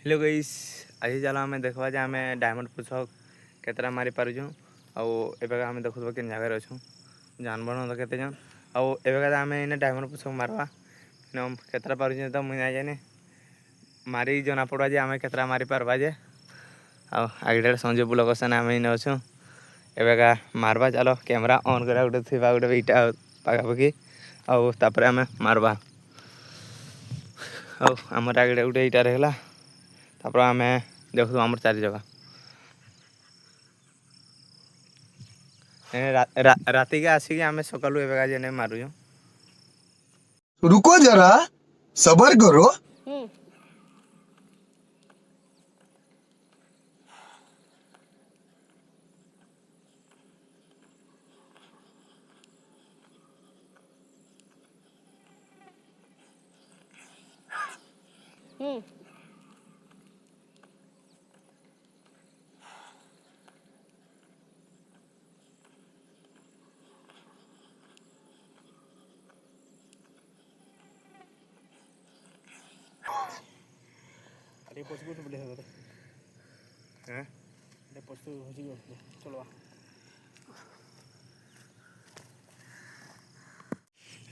Hello guys, आज चलो आम देखा जे आम डायमंड पुछक केतरा मारी पारुँ आवे आम देखुव कि जगार अच्छु जानवर केते जन आवे आम इन डायमंड पुछक मारवा केतरा पारुँ तो मुझे जाने मारी जना पड़ा जे आम केतरा मारी पार्बा जे आगे संजय पुलक सेन आम इन अच्छु एवं मारवा चलो कैमेरा ऑन करा गोटे थी गोटे इटा पखापाखि आउे आम मारवा आमर आगे गोटे इटा रहा तापर आम देखु आम चारि जगह राति के आसिक आम सकालू एवं मारुँ। रुको जरा सबर करो।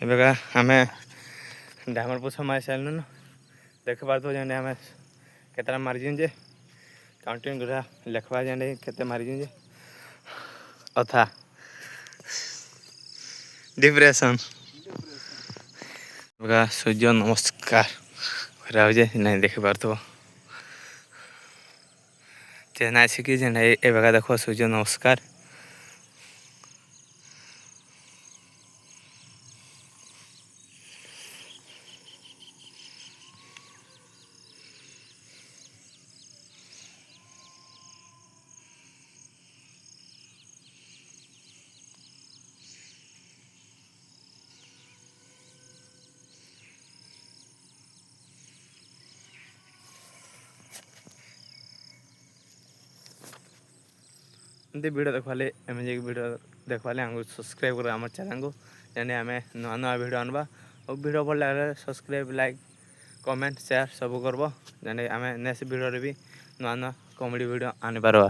एवं आम डायमंड पुछ मारी सारूँ देख पार्थ जे आम केतरा मारिजे जे काउंटिंग लिखवा जे केते मारिजे अथा डिप्रेशन सूर्य नमस्कार कराजे नहीं देख पार्थ चेना आसिक एवं देख सूर्य नमस्कार एमती वीडियो देखवाले एम वीडियो देखवाले आमको सब्सक्राइब कर आम चैनल को जाने आम नुआ नुआ वीडियो आनवा और वीडियो भल लगे सब्सक्राइब लाइक कमेंट शेयर सब करब जाने आम नेक्स्ट वीडियो भी नुआ नुआ कॉमेडी वीडियो आनी पारवा।